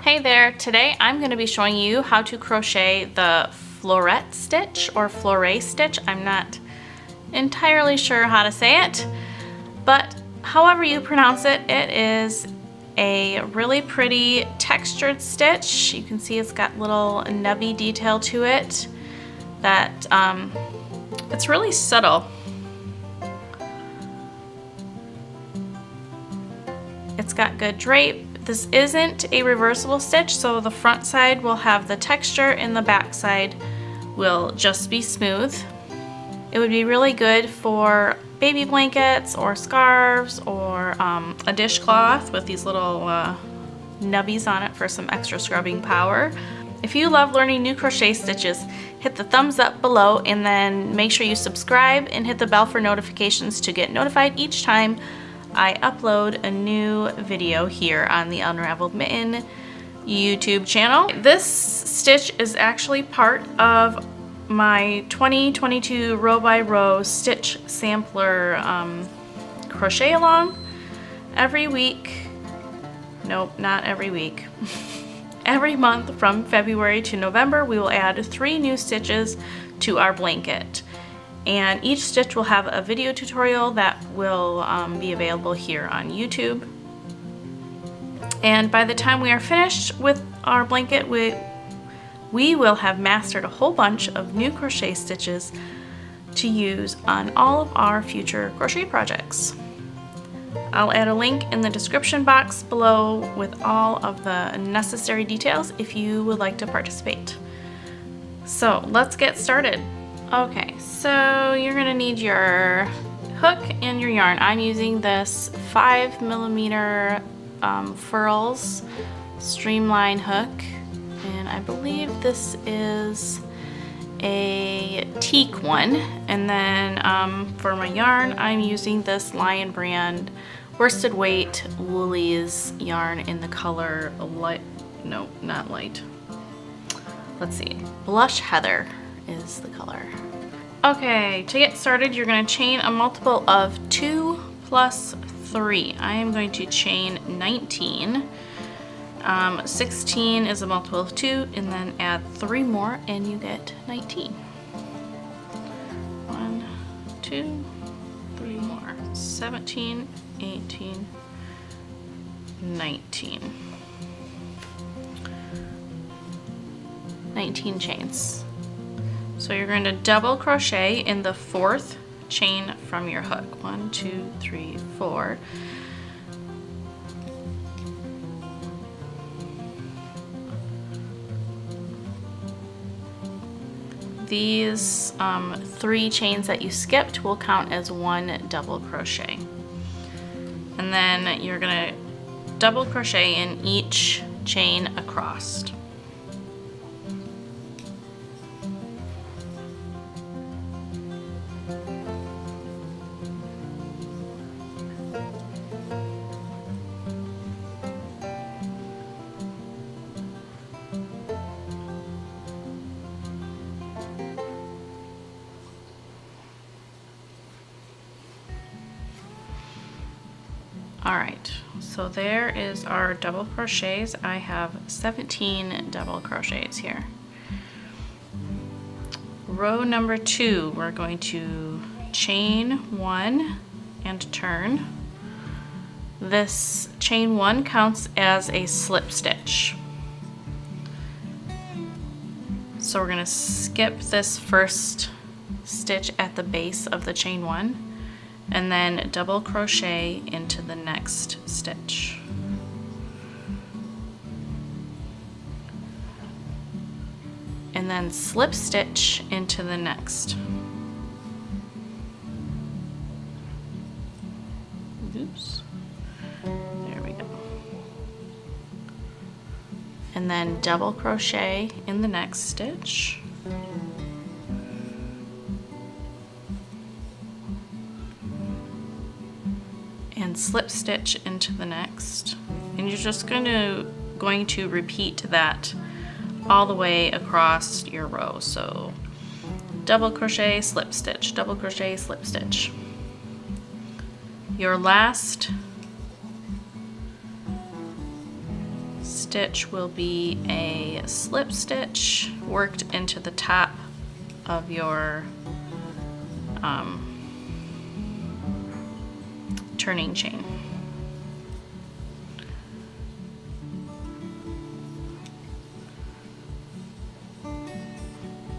Hey there, today I'm going to be showing you how to crochet the floret stitch or floret stitch. I'm not entirely sure how to say it, but however you pronounce it, it is a really pretty textured stitch. You can see it's got little nubby detail to it that it's really subtle. It's got good drape. This isn't a reversible stitch, so the front side will have the texture and the back side will just be smooth. It would be really good for baby blankets or scarves or a dishcloth with these little nubbies on it for some extra scrubbing power. If you love learning new crochet stitches, hit the thumbs up below and then make sure you subscribe and hit the bell for notifications to get notified each time I upload a new video here on the Unraveled Mitten YouTube channel. This stitch is actually part of my 2022 row by row stitch sampler crochet along. Every week, nope, not every week. Every month from February to November, we will add 3 new stitches to our blanket. And each stitch will have a video tutorial that will be available here on YouTube. And by the time we are finished with our blanket, we will have mastered a whole bunch of new crochet stitches to use on all of our future crochet projects. I'll add a link in the description box below with all of the necessary details if you would like to participate. So let's get started. Okay, so you're gonna need your hook and your yarn. I'm using this 5mm Furls streamline hook, and I believe this is a teak one. And then for my yarn, I'm using this Lion Brand worsted weight Woolies yarn in the color light, no, not light. Let's see, Blush Heather is the color. Okay, to get started, you're going to chain a multiple of 2 plus 3. I am going to chain 19. 16 is a multiple of 2, and then add 3 more, and you get 19. 1, 2, 3 more. 17, 18, 19. 19 chains. So you're going to double crochet in the 4th chain from your hook. 1, 2, 3, 4. These 3 chains that you skipped will count as 1 double crochet. And then you're going to double crochet in each chain across. Alright, so there is our double crochets. I have 17 double crochets here. Row number 2, we're going to chain 1 and turn. This chain 1 counts as a slip stitch. So we're going to skip this first stitch at the base of the chain 1. And then double crochet into the next stitch. And then slip stitch into the next. Oops. There we go. And then double crochet in the next stitch. And slip stitch into the next, and you're just going to repeat that all the way across your row. So double crochet, slip stitch, double crochet, slip stitch. Your last stitch will be a slip stitch worked into the top of your turning chain.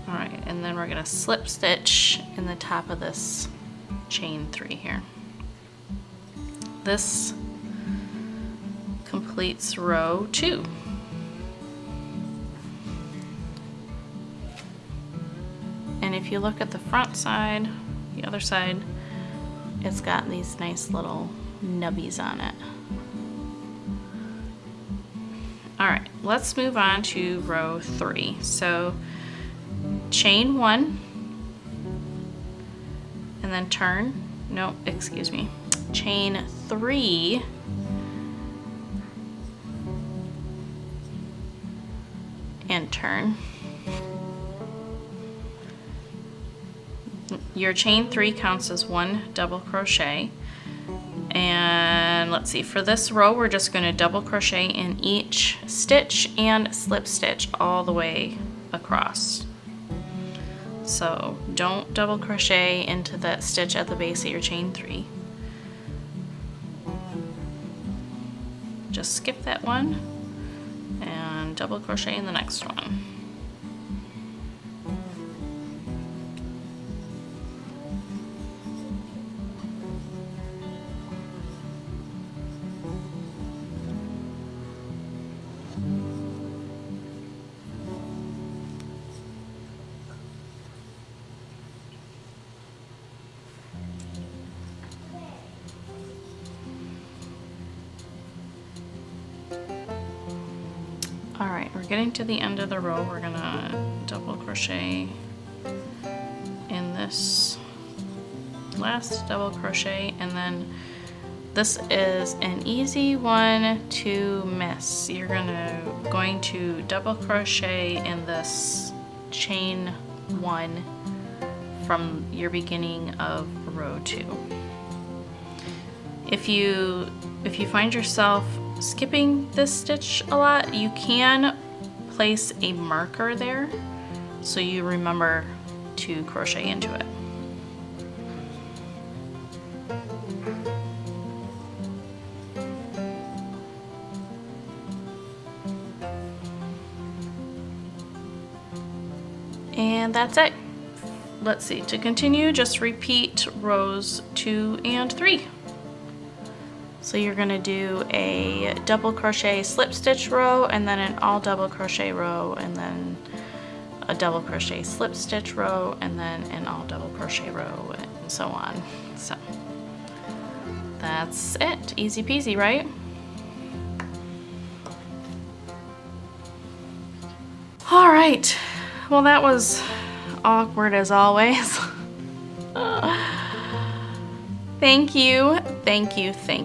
Alright, and then we're going to slip stitch in the top of this chain 3 here. This completes row 2. And if you look at the front side, the other side, it's got these nice little nubbies on it. Alright, let's move on to row 3. So chain 1 and then turn, no, excuse me, chain 3 and turn. Your chain 3 counts as 1 double crochet, and let's see, for this row we're just going to double crochet in each stitch and slip stitch all the way across. So don't double crochet into that stitch at the base of your chain 3. Just skip that one and double crochet in the next one. Alright, we're getting to the end of the row. We're gonna double crochet in this last double crochet, and then this is an easy one to miss. You're going to double crochet in this chain 1 from your beginning of row 2. If you find yourself skipping this stitch a lot, you can place a marker there so you remember to crochet into it. And that's it. Let's see, to continue, just repeat rows 2 and 3. So you're going to do a double crochet slip stitch row, and then an all double crochet row, and then a double crochet slip stitch row, and then an all double crochet row, and so on. So that's it. Easy peasy, right? All right. Well, that was awkward as always. Thank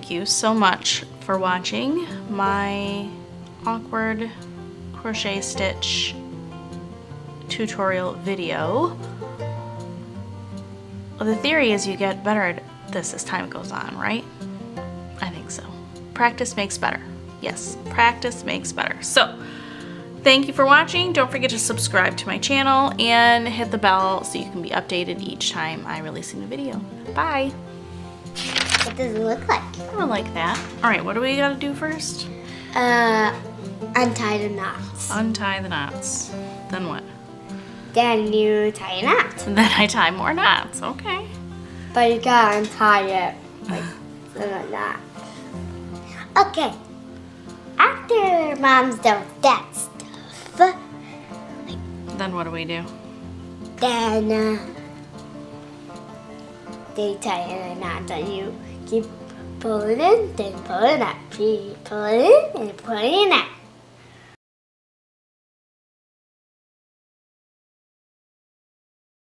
you so much for watching my awkward crochet stitch tutorial video. Well, the theory is you get better at this as time goes on, right? I think so. Practice makes better. Yes, practice makes better. So, thank you for watching. Don't forget to subscribe to my channel and hit the bell so you can be updated each time I release a new video. Bye! What does it look like? I like that. Alright, what do we gotta do first? Untie the knots. Untie the knots. Then what? Then you tie a knot. Then I tie more knots. Okay. But you gotta untie it like that. Okay. After Mom's done with that stuff, Then what do we do? then they tie a knot and you keep pulling in, then pull it out, pull it in, and pull it out.